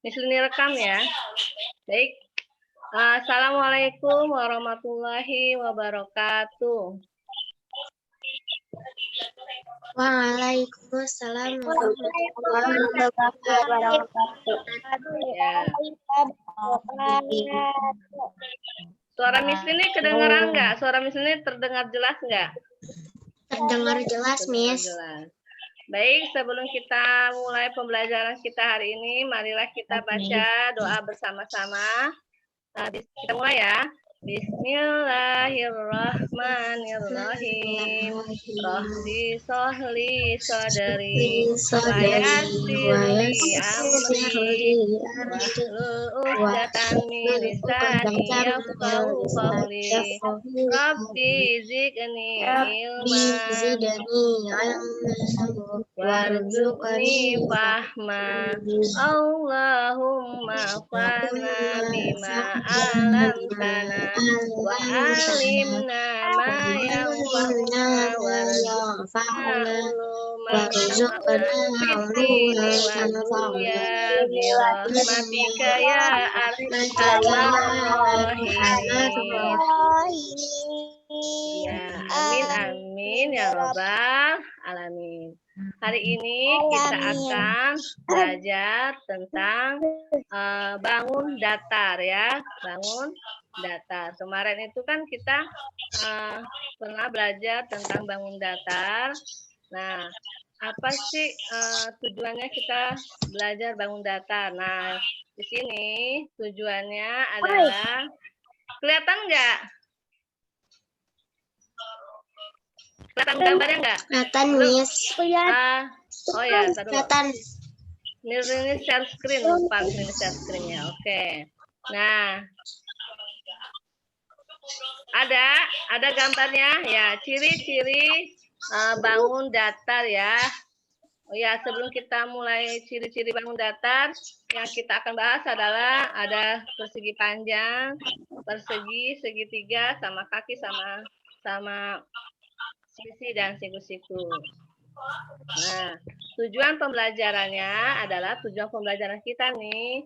Misalnya rekam ya. Baik. Assalamualaikum warahmatullahi wabarakatuh. Waalaikumsalam warahmatullahi wabarakatuh. Ya. Suara Miss ini kedengaran nggak? Suara Miss ini terdengar jelas nggak? Terdengar jelas, Miss. Jelas. Baik, sebelum kita mulai pembelajaran kita hari ini, marilah kita baca doa bersama-sama. Kita mulai ya. Bismillahirrahmanirrahim. Rabbi sohli sodari wayasirli amri wahlul uqdatan min lisani yafqahu qawli. Rabbi zidni ilman warzuqni fahma. Allahumma fana bima alamtana wa alimna ma yanfa'una warzuqna ya birahmatika ya arhamar rahimin. Ya, amin amin ya robbal alamin. Hari ini kita akan belajar tentang bangun datar ya, bangun datar. Kemarin itu kan kita pernah belajar tentang bangun datar. Nah, apa sih tujuannya kita belajar bangun datar? Nah, di sini tujuannya adalah, kelihatan nggak? Kelihatan gambarnya nggak? Kelihatan, Miss. Oh ya, Kelihatan. Ini share screen, lupa ini share screen-nya. Oke. Nah, ada gambarnya ya, ciri-ciri bangun datar ya. Oh ya, sebelum kita mulai ciri-ciri bangun datar, yang kita akan bahas adalah ada persegi panjang, persegi, segitiga, sama kaki, sama sisi dan siku-siku. Nah, tujuan pembelajarannya adalah tujuan pembelajaran kita nih.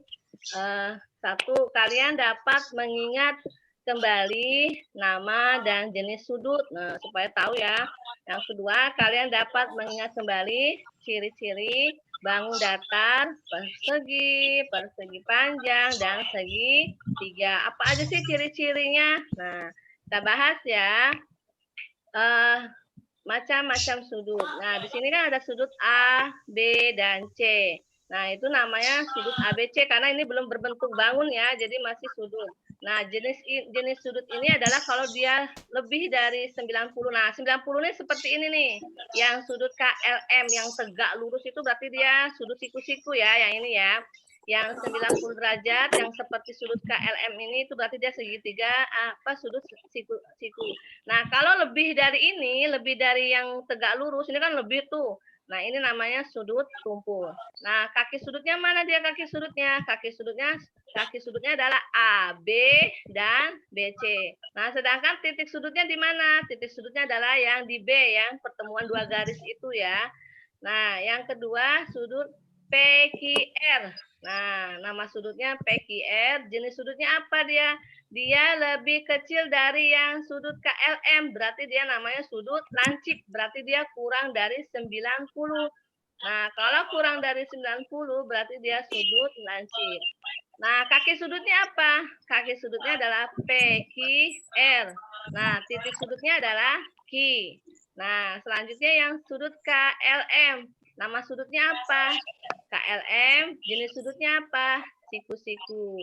Satu, kalian dapat mengingat kembali nama dan jenis sudut. Nah, supaya tahu ya. Yang kedua, kalian dapat mengingat kembali ciri-ciri bangun datar, persegi panjang, dan segitiga. Apa aja sih ciri-cirinya? Nah, kita bahas ya. Macam-macam sudut. Nah, di sini kan ada sudut A, B, dan C. Nah, itu namanya sudut ABC karena ini belum berbentuk bangun ya, jadi masih sudut. Nah, jenis sudut ini adalah kalau dia lebih dari 90. Nah, 90 ini seperti ini nih. Yang sudut KLM yang tegak lurus itu berarti dia sudut siku-siku ya, yang ini ya. Yang 90 derajat yang seperti sudut KLM ini itu berarti dia segitiga sudut siku. Nah, kalau lebih dari ini, lebih dari yang tegak lurus, ini kan lebih tuh. Nah, ini namanya sudut tumpul. Nah, kaki sudutnya mana dia kaki sudutnya? Kaki sudutnya adalah A, B, dan BC. Nah, sedangkan titik sudutnya di mana? Titik sudutnya adalah yang di B, yang pertemuan dua garis itu ya. Nah, yang kedua sudut PQR. Nah, nama sudutnya PQR. Jenis sudutnya apa dia? Dia lebih kecil dari yang sudut KLM. Berarti dia namanya sudut lancip. Berarti dia kurang dari 90. Nah, kalau kurang dari 90 berarti dia sudut lancip. Nah, kaki sudutnya apa? Kaki sudutnya adalah PQR. Nah, titik sudutnya adalah Q. Nah, selanjutnya yang sudut KLM. Nama sudutnya apa? KLM. Jenis sudutnya apa? Siku-siku.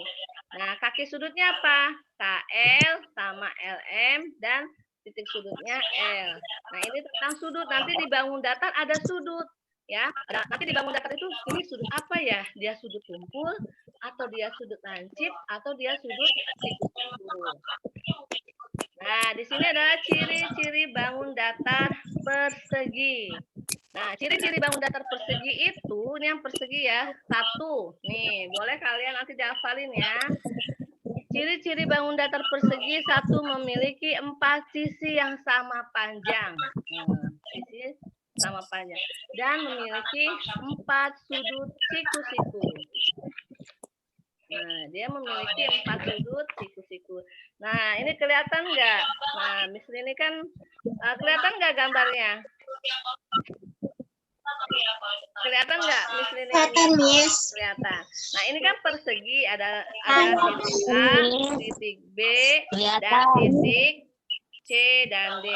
Nah, kaki sudutnya apa? KL sama LM dan titik sudutnya L. Nah, ini tentang sudut. Nanti di bangun datar ada sudut. Ya, nanti di bangun datar itu ini sudut apa ya? Dia sudut tumpul atau dia sudut lancip atau dia sudut siku-siku. Nah, di sini adalah ciri-ciri bangun datar persegi. Nah, ciri-ciri bangun datar persegi itu, ini yang persegi ya, satu. Nih, boleh kalian nanti dihafalin ya. Ciri-ciri bangun datar persegi, satu, memiliki 4 sisi yang sama panjang. Sisi sama panjang. Dan memiliki 4 sudut siku-siku. dia memiliki 4 sudut siku-siku. Nah, ini kelihatan nggak? Nah, misalnya ini kan kelihatan nggak gambarnya? Kelihatan nggak, Miss Lini? Kelihatan, Miss. Kelihatan. Nah, ini kan persegi, ada titik A, titik B, dan titik C dan D.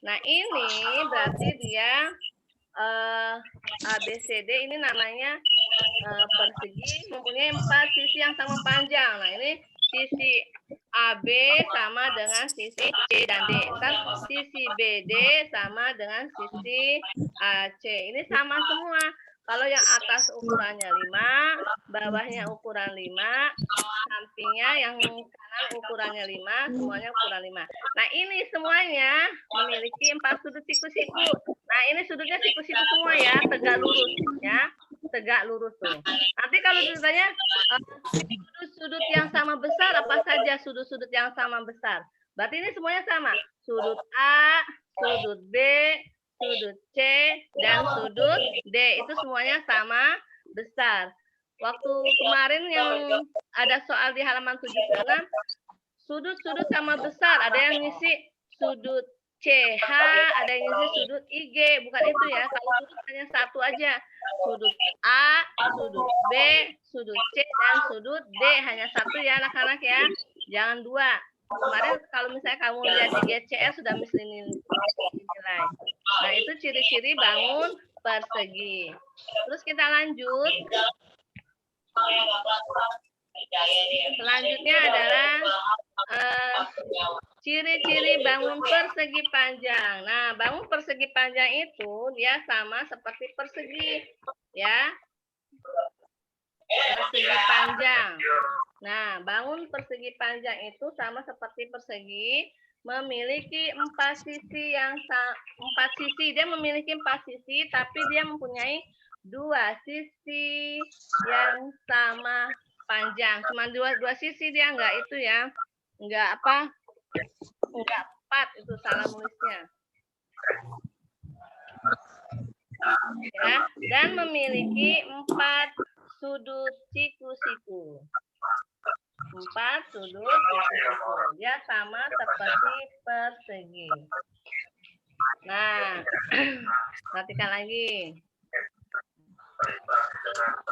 Nah, ini berarti dia A, B, C, D ini namanya persegi mempunyai 4 sisi yang sama panjang. Nah, ini sisi AB sama dengan sisi C dan D. Kan sisi BD sama dengan sisi AC. Ini sama semua. Kalau yang atas ukurannya 5, bawahnya ukuran 5, sampingnya yang kanan ukurannya 5, semuanya ukuran 5. Nah, ini semuanya memiliki 4 sudut siku-siku. Nah, ini sudutnya siku-siku semua ya, tegak lurus ya. Tegak lurus tuh. Nanti kalau ditanya sudut-sudut yang sama besar apa saja sudut-sudut yang sama besar? Berarti ini semuanya sama. Sudut A, sudut B, sudut C, dan sudut D. Itu semuanya sama besar. Waktu kemarin yang ada soal di halaman 76, sudut-sudut sama besar. Ada yang ngisi sudut CH, ada yang ngisi sudut IG. Bukan itu ya. Kalau sudut hanya satu aja. Sudut A, sudut B, sudut C, dan sudut D. Hanya satu ya anak-anak ya. Jangan dua. Kemarin kalau misalnya kamu lihat di GCR sudah mesti nilai. Nah, itu ciri-ciri bangun persegi. Terus kita lanjut. Selanjutnya adalah ciri-ciri bangun persegi panjang. Nah, bangun persegi panjang itu dia sama seperti persegi, ya. Persegi panjang. Nah, bangun persegi panjang itu sama seperti persegi, memiliki 4 sisi yang 4 sisi. Dia memiliki 4 sisi, tapi dia mempunyai 2 sisi yang sama panjang. Cuma dua sisi dia, enggak itu ya. Enggak apa? Enggak 4, itu salah nulisnya. Ya, dan memiliki 4 sudut siku-siku. 4 sudut siku-siku. Dia sama seperti persegi. Nah, perhatikan lagi.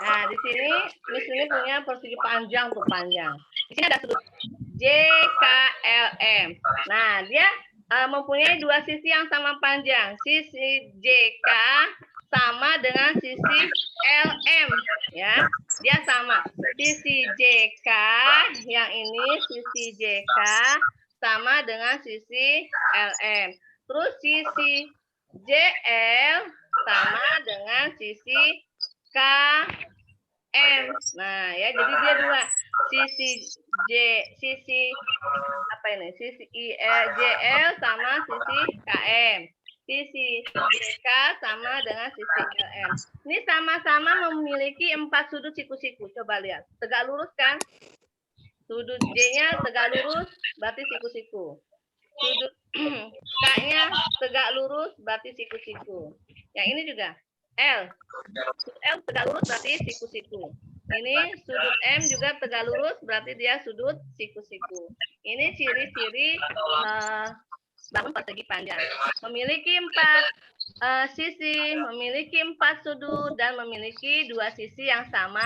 Nah, di sini Miss ini punya persegi panjang tuh panjang. Di sini ada sudut JKLM. Nah, dia mempunyai 2 sisi yang sama panjang. Sisi JK sama dengan sisi LM ya. Dia sama. Sisi JK yang ini sisi JK sama dengan sisi LM. Terus sisi JL sama dengan sisi KM. Nah, ya jadi dia 2. Sisi apa ini? Sisi JL sama sisi KM. Sisi JK sama dengan sisi LM. Ini sama-sama memiliki 4 sudut siku-siku. Coba lihat. Tegak lurus kan? Sudut J-nya tegak lurus, berarti siku-siku. Sudut K-nya tegak lurus, berarti siku-siku. Yang ini juga. L. Sudut L tegak lurus, berarti siku-siku. Ini sudut M juga tegak lurus, berarti dia sudut siku-siku. Ini ciri-ciri bangun persegi panjang. Memiliki 4 sisi, memiliki 4 sudut, dan memiliki 2 sisi yang sama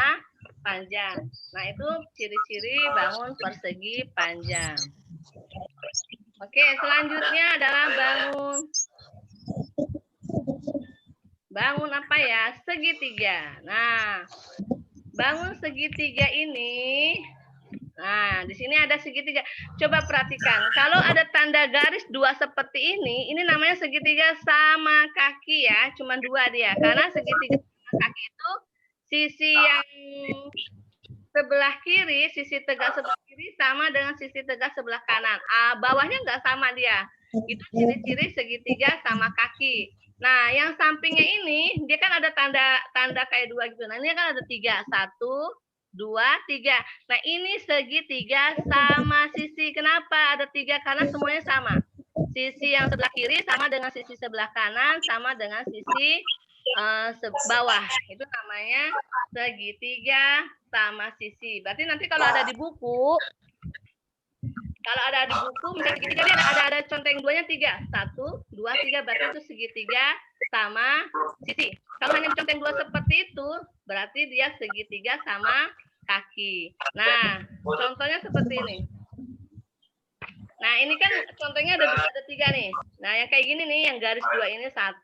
panjang. Nah, itu ciri-ciri bangun persegi panjang. Oke, selanjutnya adalah bangun apa ya? Segitiga. Nah, bangun segitiga ini, nah di sini ada segitiga. Coba perhatikan, kalau ada tanda garis 2 seperti ini namanya segitiga sama kaki ya, cuma 2 dia. Karena segitiga sama kaki itu sisi yang sebelah kiri, sisi tegak sebelah kiri sama dengan sisi tegak sebelah kanan. Bawahnya nggak sama dia. Itu ciri-ciri segitiga sama kaki. Nah, yang sampingnya ini dia kan ada tanda kayak 2 gitu. Nah, ini kan ada 3. 1, 2, 3. Nah, ini segitiga sama sisi. Kenapa ada 3? Karena semuanya sama. Sisi yang sebelah kiri sama dengan sisi sebelah kanan sama dengan sisi bawah. Itu namanya segitiga sama sisi. Berarti nanti kalau ada di buku, misalnya segitiga dia ada conteng duanya 3. 1, 2, 3, berarti itu segitiga sama sisi. Kalau hanya conteng 2 seperti itu, berarti dia segitiga sama kaki. Nah, contohnya seperti ini. Nah, ini kan contohnya ada 3 nih. Nah, yang kayak gini nih, yang garis 2 ini 1,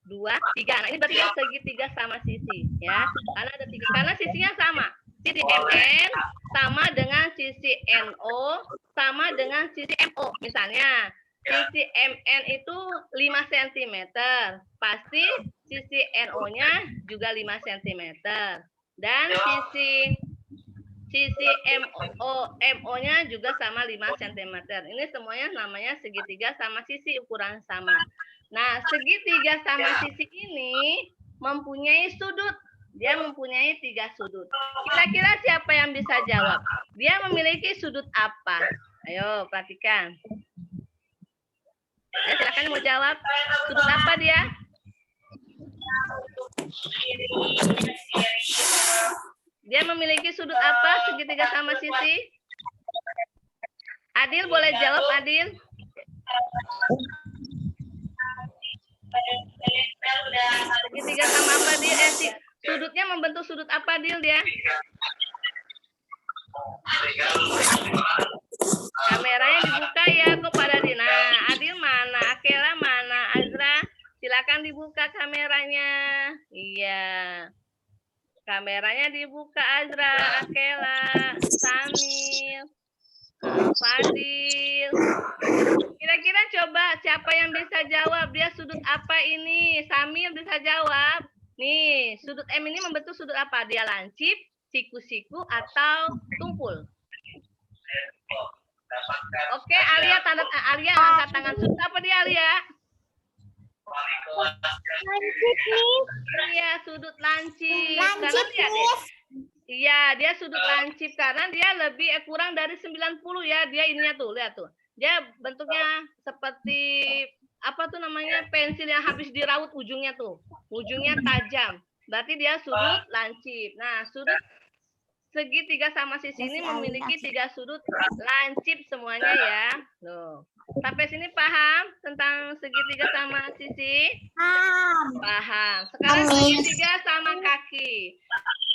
2, 3. Nah, ini berarti segitiga sama sisi, ya. Karena ada 3. Karena sisinya sama. Sisi MN sama dengan sisi NO sama dengan sisi MO. Misalnya, sisi MN itu 5 cm. Pasti sisi NO-nya juga 5 cm. Dan sisi MO-nya juga sama 5 cm. Ini semuanya namanya segitiga sama sisi ukuran sama. Nah, segitiga sama sisi ini mempunyai sudut. Dia mempunyai 3 sudut. Kira-kira siapa yang bisa jawab? Dia memiliki sudut apa? Ayo, perhatikan. Ya, silakan mau jawab. Sudut apa dia? Dia memiliki sudut apa? Segitiga sama sisi? Adil boleh jawab, Adil? Segitiga sama apa dia? Sudutnya membentuk sudut apa Dil dia? Kameranya dibuka ya kepada Dil. Nah, Adil mana? Akela mana? Azra, silakan dibuka kameranya. Iya. Kameranya dibuka Azra, Akela, Samil, Fadil. Kira-kira coba siapa yang bisa jawab? Dia sudut apa ini? Samil bisa jawab. Nih, sudut M ini membentuk sudut apa? Dia lancip, siku-siku, atau tumpul? Oke, Alia angkat tangan. Sudut apa dia, Alia? Lancip, Miss. Iya, sudut lancip. Lancip, Miss. Iya, dia sudut lancip karena dia lebih kurang dari 90 ya. Dia ininya tuh, lihat tuh. Dia bentuknya seperti apa tuh namanya, pensil yang habis diraut ujungnya tuh. Ujungnya tajam. Berarti dia sudut lancip. Nah, sudut segitiga sama sisi ini memiliki 3 sudut lancip semuanya ya. Loh. Sampai sini paham tentang segitiga sama sisi? Paham. Sekarang segitiga sama kaki.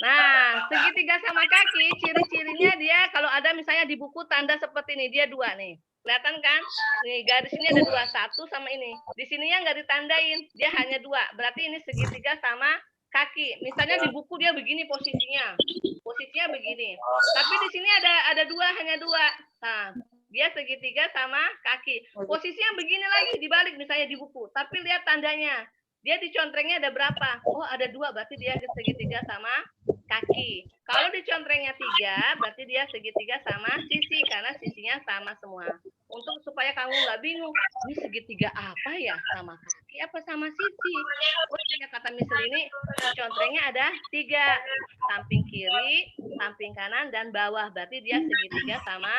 Nah, segitiga sama kaki, ciri-cirinya dia kalau ada misalnya di buku tanda seperti ini, dia 2 nih. Kelihatan kan? Nih, garis ini ada 2, 1 sama ini. Di sininya nggak ditandain, dia hanya 2. Berarti ini segitiga sama kaki. Misalnya di buku dia begini posisinya. Posisinya begini. Tapi di sini ada 2, hanya 2. Nah, dia segitiga sama kaki. Posisinya begini lagi dibalik misalnya di buku. Tapi lihat tandanya. Dia dicontrengnya ada berapa? Oh, ada 2, berarti dia segitiga sama kaki. Kalau dicontrengnya 3, berarti dia segitiga sama sisi, karena sisinya sama semua. Untuk supaya kamu nggak bingung, ini segitiga apa ya? Sama kaki apa sama sisi? Oh, kata misal ini, dicontrengnya ada 3. Samping kiri, samping kanan, dan bawah. Berarti dia segitiga sama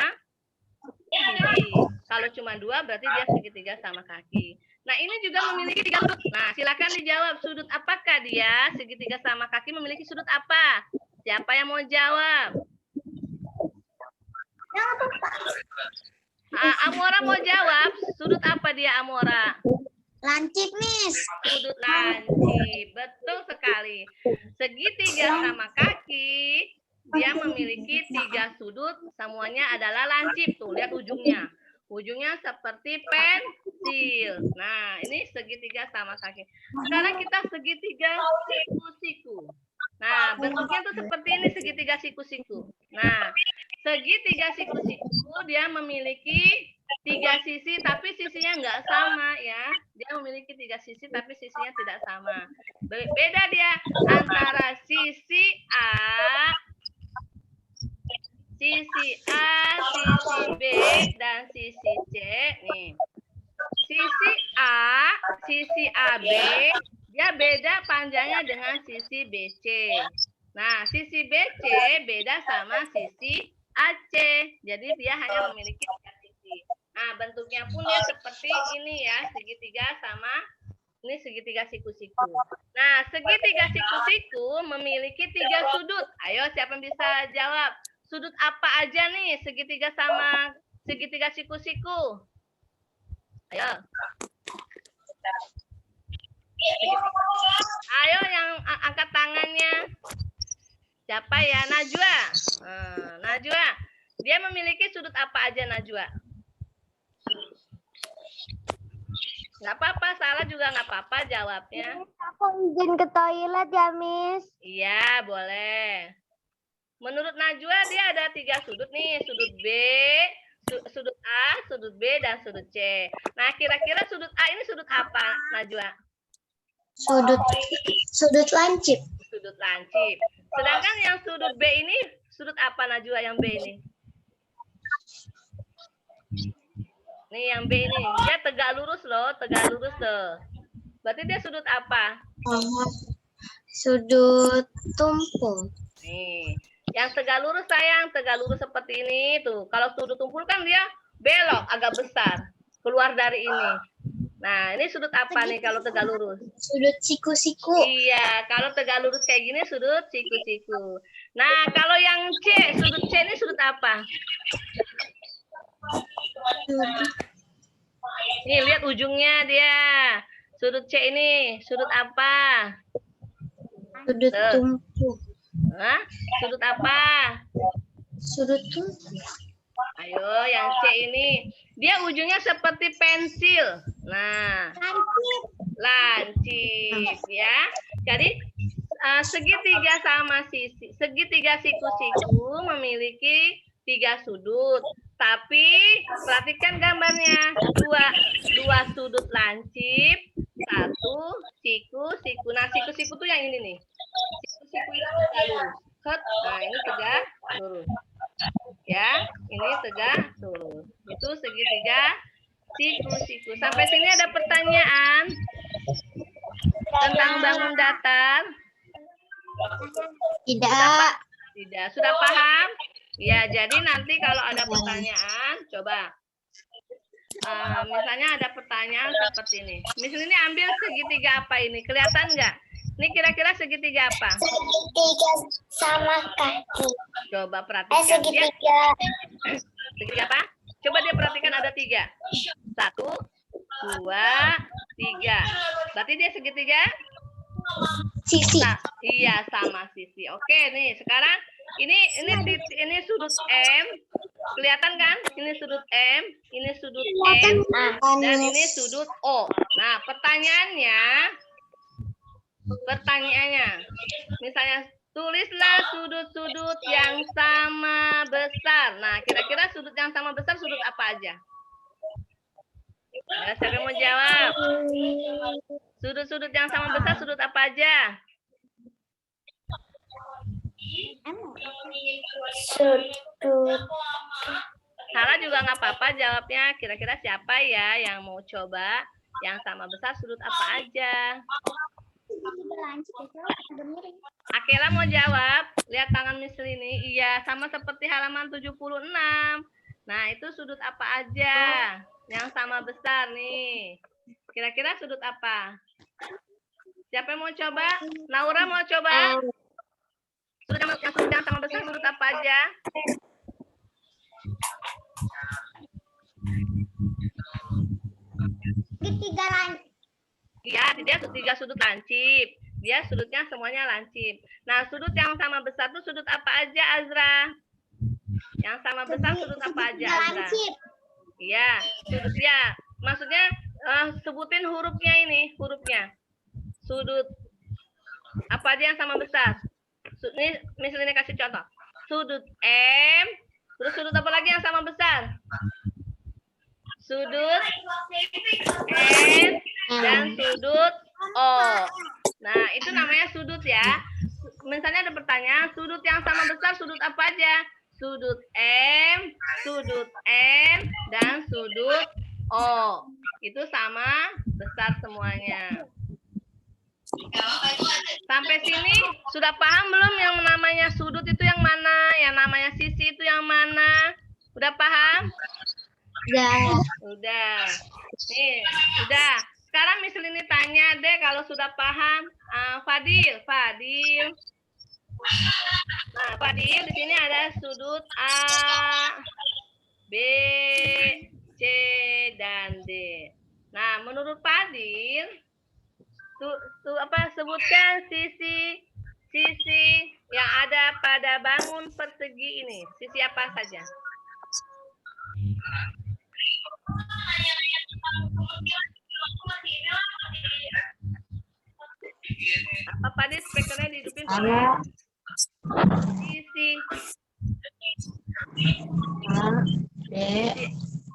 sisi. Kalau cuma 2, berarti dia segitiga sama kaki. Nah, ini juga memiliki 3 sudut. Nah, silakan dijawab. Sudut apakah dia? Segitiga sama kaki memiliki sudut apa? Siapa yang mau jawab? Amora mau jawab. Sudut apa dia, Amora? Lancip, Miss. Sudut lancip. Betul sekali. Segitiga sama kaki, dia memiliki 3 sudut. Semuanya adalah lancip. Tuh, lihat ujungnya. Ujungnya seperti pensil. Nah, ini segitiga sama kaki. Sekarang kita segitiga siku-siku. Nah, bentuknya tuh seperti ini segitiga siku-siku. Nah, segitiga siku-siku dia memiliki 3 sisi, tapi sisinya nggak sama ya. Dia memiliki 3 sisi, tapi sisinya tidak sama. Beda dia antara sisi A, sisi B, dan sisi C. Nih. Sisi AB, dia beda panjangnya dengan sisi BC. Nah, sisi BC beda sama sisi AC. Jadi dia hanya memiliki 3 sisi. Nah, bentuknya pun dia seperti ini ya, segitiga sama Ini segitiga siku-siku. Nah, segitiga siku-siku memiliki 3 sudut. Ayo, siapa yang bisa jawab? Sudut apa aja nih segitiga sama segitiga siku-siku? Ayo. Ayo yang angkat tangannya. Siapa ya? Najwa. Najwa. Dia memiliki sudut apa aja, Najwa? Nggak apa-apa, salah juga nggak apa-apa jawabnya. Aku izin ke toilet ya, Miss. Iya, boleh. Menurut Najwa dia ada 3 sudut nih, sudut B, sudut A, sudut B, dan sudut C. Nah, kira-kira sudut A ini sudut apa, Najwa? Sudut lancip. Sudut lancip. Sedangkan yang sudut B ini sudut apa, Najwa, yang B ini? Nih yang B ini, dia tegak lurus loh, tegak lurus loh. Berarti dia sudut apa? Sudut tumpul. Nih, yang tegak lurus sayang, tegak lurus seperti ini tuh. Kalau sudut tumpul kan dia belok, agak besar, keluar dari ini. Nah, ini sudut apa nih kalau tegak lurus? Sudut siku-siku. Iya, kalau tegak lurus kayak gini sudut siku-siku. Nah, kalau yang C, sudut C ini sudut apa? Nih, lihat ujungnya dia. Sudut C ini, sudut apa? Sudut tumpul. Hah? Sudut apa? Sudut tumpul. Ayo, yang C ini. Dia ujungnya seperti pensil. Nah, lancip ya. Jadi, segitiga sama segitiga siku-siku memiliki 3 sudut. Tapi perhatikan gambarnya, dua sudut lancip, 1 siku-siku. Nah, siku-siku tuh yang ini nih. Siku-siku itu tegak lurus. Nah, ini tegak lurus. Ya, ini tegak lurus. Itu segitiga siku-siku. Sampai sini ada pertanyaan tentang bangun datar? Tidak. Tidak. Sudah paham? Ya, jadi nanti kalau ada pertanyaan, coba. Misalnya ada pertanyaan seperti ini. Misalnya ini ambil segitiga apa ini? Kelihatan nggak? Ini kira-kira segitiga apa? Segitiga sama kaki. Coba perhatikan. Segitiga. Segitiga apa? Coba dia perhatikan ada 3. 1, 2, 3. Berarti dia segitiga? Sisi. Nah, iya, sama sisi. Oke, nih sekarang ini sudut M. Kelihatan kan? Ini sudut M, ini sudut N, dan ini sudut O. Nah, pertanyaannya, misalnya tulislah sudut-sudut yang sama besar. Nah, kira-kira sudut yang sama besar sudut apa aja? Ya, siapa yang mau jawab? Sudut-sudut yang sama besar sudut apa aja? Sudut. Salah juga nggak apa-apa jawabnya. Kira-kira siapa ya yang mau coba yang sama besar sudut apa aja? Akela mau jawab. Lihat tangan Miss ini. Iya, sama seperti halaman 76. Nah, itu sudut apa aja yang sama besar nih? Kira-kira sudut apa? Siapa yang mau coba? Naura mau coba? Sudut yang sama besar sudut apa aja? Segitiga lancip. Iya, dia 3 sudut lancip. Dia sudutnya semuanya lancip. Nah, sudut yang sama besar tuh sudut apa aja, Azra? Yang sama besar sudut apa aja, Azra? Iya, sudut ya. Maksudnya sebutin hurufnya ini, hurufnya. Sudut apa aja yang sama besar? Ini misalnya kasih contoh. Sudut M, terus sudut apa lagi yang sama besar? Sudut N dan sudut O. Nah, itu namanya sudut ya. Misalnya ada pertanyaan, sudut yang sama besar sudut apa aja? Sudut M, sudut N, dan sudut O. Itu sama besar semuanya. Sampai sini sudah paham belum yang namanya sudut itu yang mana? Yang namanya sisi itu yang mana? Udah paham? Ya. Udah. Nih, udah. Sekarang Miss Lini tanya deh kalau sudah paham. Fadil. Nah, Fadil di sini ada sudut A, B, C, dan D. Nah, menurut Fadil, sebutkan sisi yang ada pada bangun persegi ini. Sisi apa saja? Apa Fadil speakernya dihidupin boleh? Sisi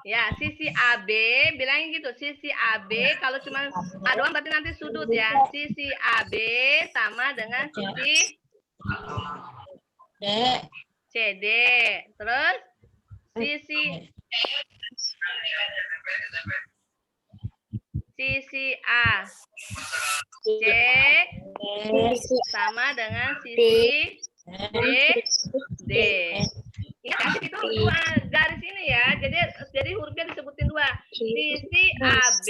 ya, sisi AB, bilangin gitu, sisi AB, kalau cuma A doang berarti nanti sudut ya. Sisi AB sama dengan sisi CD. Terus sisi A C sama dengan sisi D. Ini kasih itu dua garis ini ya. Jadi hurufnya disebutin dua. Sisi AB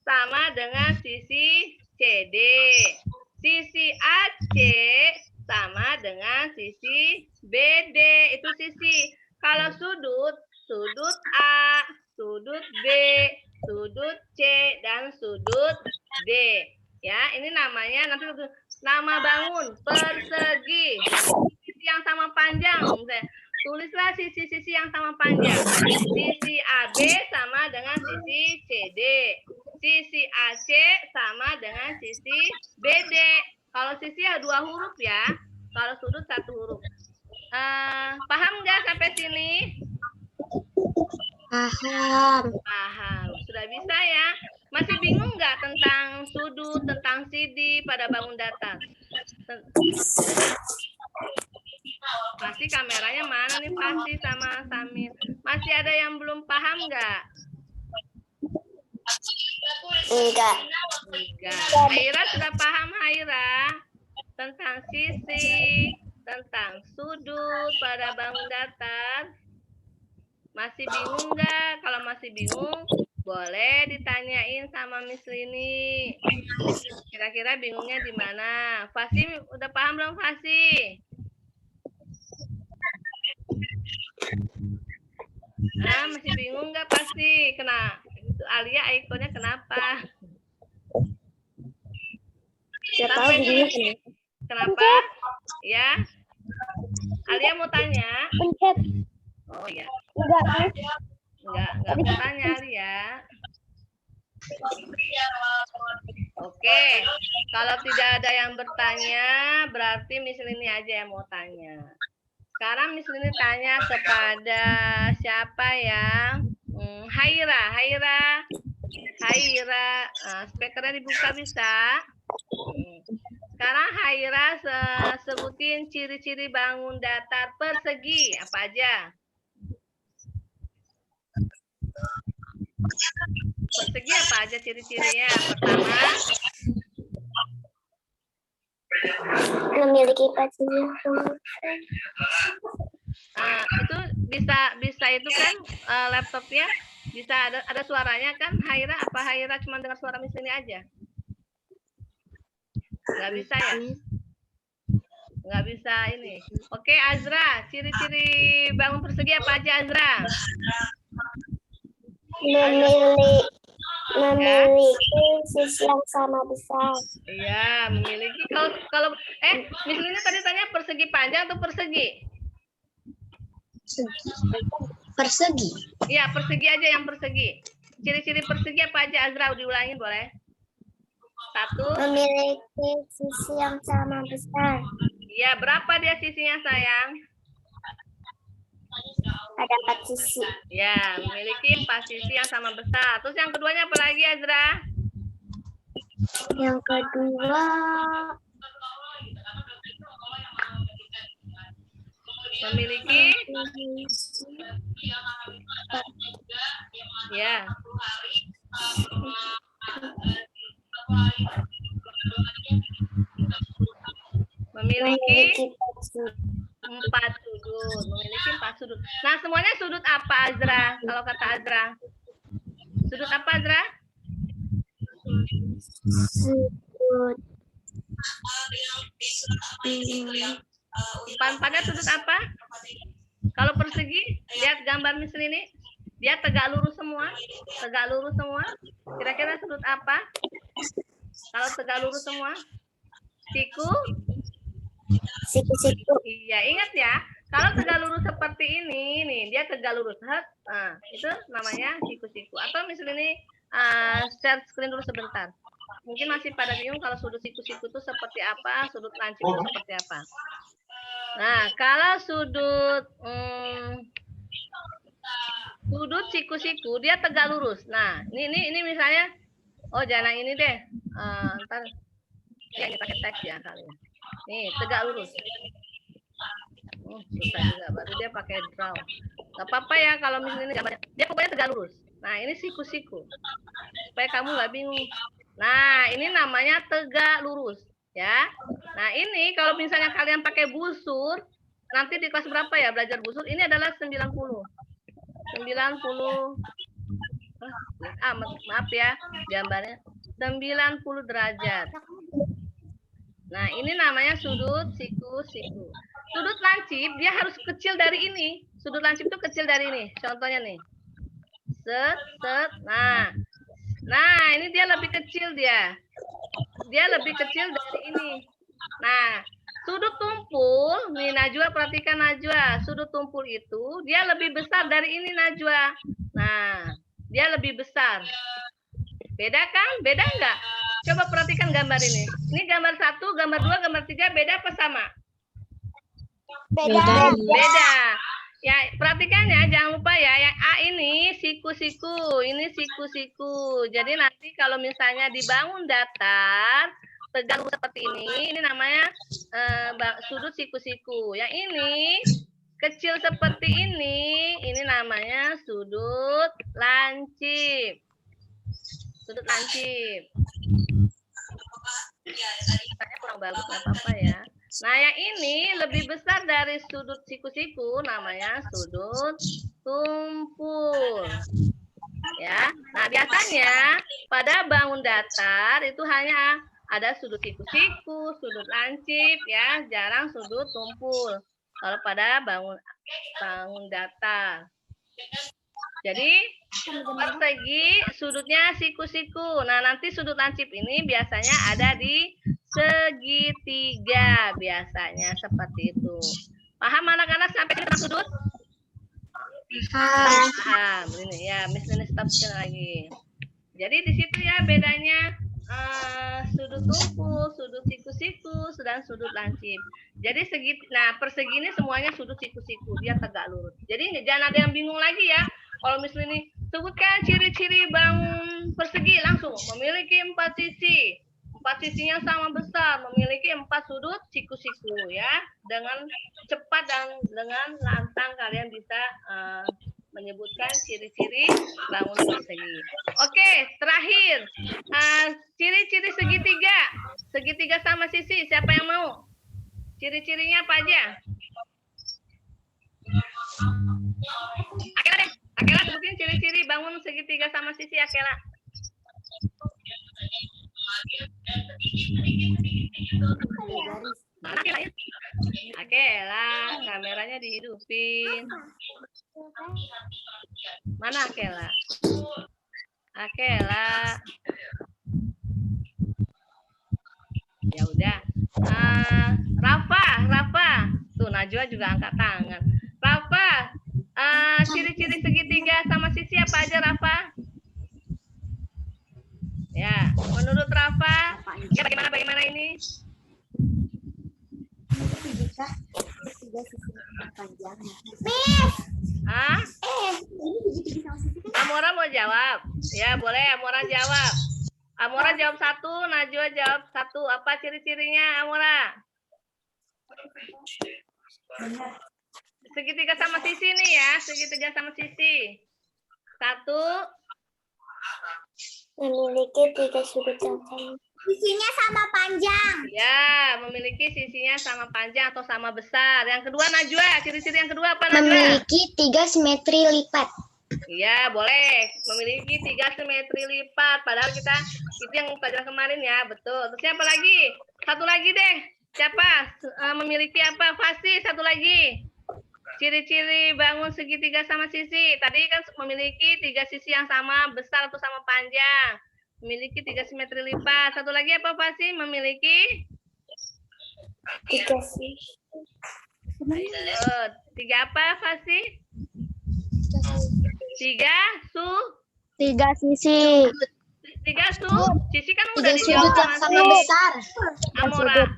sama dengan sisi CD. Sisi AC sama dengan sisi BD. Itu sisi. Kalau sudut A, sudut B, sudut C, dan sudut D. Ya, ini namanya nanti nama bangun persegi. Yang sama panjang, tulislah sisi-sisi yang sama panjang. Sisi AB sama dengan sisi CD. Sisi AC sama dengan sisi BD. Kalau sisi ya 2 huruf ya. Kalau sudut 1 huruf. Paham nggak sampai sini? Paham. Sudah bisa ya? Masih bingung nggak tentang sudut, tentang sidi pada bangun datar? Pasti kameranya mana nih Pasti sama Samir? Masih ada yang belum paham nggak? Enggak. Haira sudah paham Haira? Tentang sisi, tentang sudut pada bangun datar? Masih bingung nggak? Kalau masih bingung, boleh ditanyain sama Miss Lini. Kira-kira bingungnya di mana? Fasi udah paham belum Fasi? Masih bingung nggak pasti? Itu Alia ikonnya kenapa? Kenapa? Ya. Alia mau tanya? Pencet. Oh ya. Enggak mau tanya Alia. Oke. Kalau tidak ada yang bertanya, berarti Miss Lini aja yang mau tanya. Sekarang Miss Lini tanya kepada siapa ya? Haira. Speakernya dibuka bisa? Sekarang Haira sebutin ciri-ciri bangun datar persegi. Apa aja? Persegi apa aja ciri-cirinya? Pertama, memiliki posisi. itu bisa itu kan laptopnya bisa ada suaranya kan Haira? Apa Haira cuma dengar suara Miss Lini aja? Nggak bisa ya? Nggak bisa ini. Oke Azra, ciri-ciri bangun persegi apa aja Azra? Memiliki sisi yang sama besar. Iya, memiliki. Kalau Miss Lini tadi tanya persegi panjang atau persegi? Persegi. Iya, persegi aja yang persegi. Ciri-ciri persegi apa aja Azra? Diulangin boleh? 1. Memiliki sisi yang sama besar. Iya, berapa dia sisinya sayang? Ada 4 sisi. Ya, memiliki 4 sisi yang sama besar. Terus yang keduanya apa lagi Azra? Yang kedua memiliki ya. Memiliki 4 sudut. Memiliki 4 sudut. Nah, semuanya sudut apa Azra? Kalau kata Azra. Sudut apa Azra? Sudut. Pada sudut apa? Kalau persegi, lihat gambar misal ini, dia tegak lurus semua. Tegak lurus semua. Kira-kira sudut apa? Kalau tegak lurus semua? Siku? Siku-siku. Iya, ingat ya. Kalau tegak lurus seperti ini, nih, dia tegak lurus. Nah, itu namanya siku-siku. Atau misalnya ini, share screen dulu sebentar. Mungkin masih pada bingung kalau sudut siku-siku itu seperti apa, sudut lancip itu seperti apa. Nah, kalau sudut sudut siku-siku dia tegak lurus. Nah, ini misalnya, oh jangan ini deh. Ntar ya ini pakai teks ya kali ya. Nih, tegak lurus. Susah juga, baru dia pakai draw. Gak apa-apa ya kalau misalnya ini gambarnya. Dia pokoknya tegak lurus. Nah, ini siku-siku. Supaya kamu nggak bingung. Nah, ini namanya tegak lurus. Ya. Nah, ini kalau misalnya kalian pakai busur, nanti di kelas berapa ya belajar busur? Ini adalah 90. Maaf ya, gambarnya 90 derajat. Nah, ini namanya sudut siku-siku. Sudut lancip dia harus kecil dari ini. Sudut lancip itu kecil dari ini. Contohnya nih. Set. Nah, ini dia lebih kecil dia. Dia lebih kecil dari ini. Nah, sudut tumpul, nih Najwa perhatikan Najwa. Sudut tumpul itu dia lebih besar dari ini Najwa. Nah, dia lebih besar. Beda kan? Beda enggak? Coba perhatikan gambar ini. Ini gambar 1, gambar 2, gambar 3 beda apa sama? Beda. Beda. Ya, perhatikan ya, jangan lupa ya. Yang A ini siku-siku, ini siku-siku. Jadi nanti kalau misalnya dibangun datar, tegak seperti ini namanya sudut siku-siku. Yang ini kecil seperti ini namanya sudut lancip. Sudut lancip. Katanya kurang bagus, nggak apa-apa ya. Nah, yang ini lebih besar dari sudut siku-siku, namanya sudut tumpul. Ya. Nah, biasanya pada bangun datar itu hanya ada sudut siku-siku, sudut lancip, ya, jarang sudut tumpul. Kalau pada bangun datar. Jadi persegi sudutnya siku-siku. Nah, nanti sudut lancip ini biasanya ada di segitiga biasanya seperti itu. Paham anak-anak sampai ke sudut? Paham. Ini ya, misalnya stop lagi. Jadi di situ ya bedanya sudut tumpul, sudut siku-siku, dan sudut lancip. Jadi persegi ini semuanya sudut siku-siku, dia tegak lurus. Jadi jangan ada yang bingung lagi ya. Kalau misalnya ini sebutkan ciri-ciri bangun persegi, langsung memiliki 4 sisi. 4 sisinya sama besar, memiliki 4 sudut siku-siku ya. Dengan cepat dan dengan lantang kalian bisa menyebutkan ciri-ciri bangun persegi. Oke, terakhir. Ciri-ciri segitiga. Segitiga sama sisi, siapa yang mau? Ciri-cirinya apa aja? Akela sebutin ciri-ciri bangun segitiga sama sisi, Akela. Akela, kameranya dihidupin. Mana Akela? Akela. Ya udah. Rafa. Tuh Najwa juga angkat tangan. Rafa, ciri-ciri segitiga sama sisi apa aja, Rafa? Ya, menurut Rafa, ya bagaimana ini? Jika tiga sisi panjang. Amora mau jawab? Ya, boleh Amora jawab. Amora jawab 1, Najwa jawab 1. Apa ciri-cirinya, Amora? Segitiga sama sisi nih ya, segitiga sama sisi. 1. Memiliki 3 sudut yang sama. Sisinya sama panjang. Ya, memiliki sisinya sama panjang atau sama besar. Yang kedua, Najwa, ciri-ciri yang kedua apa, Najwa? Memiliki 3 simetri lipat. Iya, boleh. Memiliki 3 simetri lipat. Padahal kita itu yang pelajaran kemarin ya, betul. Terus siapa lagi? Satu lagi deh. Siapa? Memiliki apa? Fasih, satu lagi. Ciri-ciri bangun segitiga sama sisi. Tadi kan memiliki 3 sisi yang sama, besar atau sama panjang. Memiliki 3 simetri lipat. Satu lagi apa Fasih? Memiliki 3 sisi. 3 apa Fasih? 3 sisi. 3 sisi kan udah 3 dijawab sudut yang sama sama besar. Amora.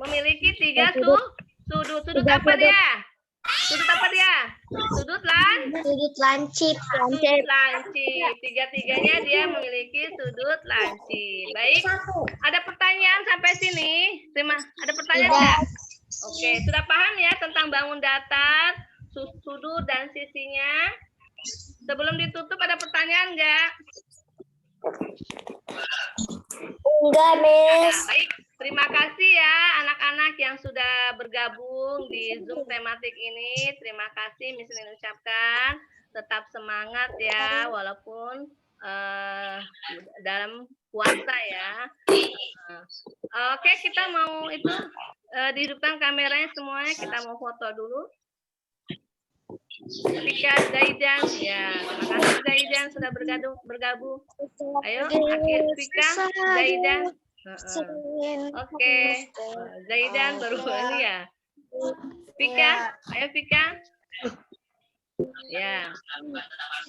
Memiliki 3 sudut. Sudut apa dia? Sudut apa dia? Sudut lancip. Sudut lancip. Tiga-tiganya dia memiliki sudut lancip. Baik. Ada pertanyaan sampai sini? Ada pertanyaan nggak? Oke, sudah paham ya tentang bangun datar, sudut dan sisinya? Sebelum ditutup ada pertanyaan nggak? Enggak, Miss. Baik, terima kasih ya anak-anak yang sudah bergabung di Zoom tematik ini. Terima kasih Miss Lin ucapkan. Tetap semangat ya walaupun dalam puasa ya. Oke, kita mau itu dihidupkan kameranya semuanya. Kita mau foto dulu. Vika Zaidan, ya, terima kasih Zaidan sudah bergabung. Ayo, akhir Vika Zaidan. Oke, Zaidan baru ini ya. Vika, ayo Vika. Ya,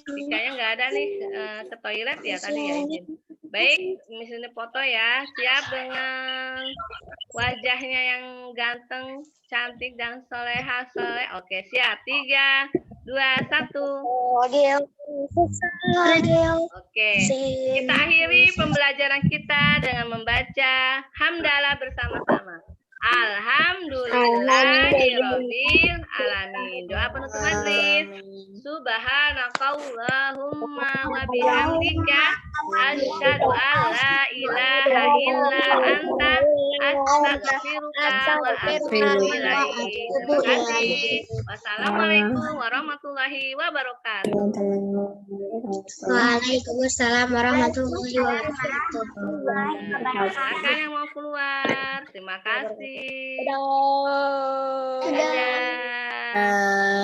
Vikanya nggak ada nih ke toilet ya tadi ya izin. Baik, misalnya foto ya, siap dengan wajahnya yang ganteng, cantik dan soleha soleh. Oke, siap. 3, 2, 1. Oke, kita akhiri pembelajaran kita dengan membaca hamdalah bersama-sama. Alhamdulillahirabbil alamin. Doa penutup majlis. Subhanakallahumma wa bihamdika asyhadu an la ilaha illa anta astaghfiruka wa atubu ilaik. Terima kasih. Wassalamualaikum warahmatullahi wabarakatuh. Waalaikumsalam warahmatullahi wabarakatuh. Silakan yang mau keluar. Terima kasih. Dadah. Dadah.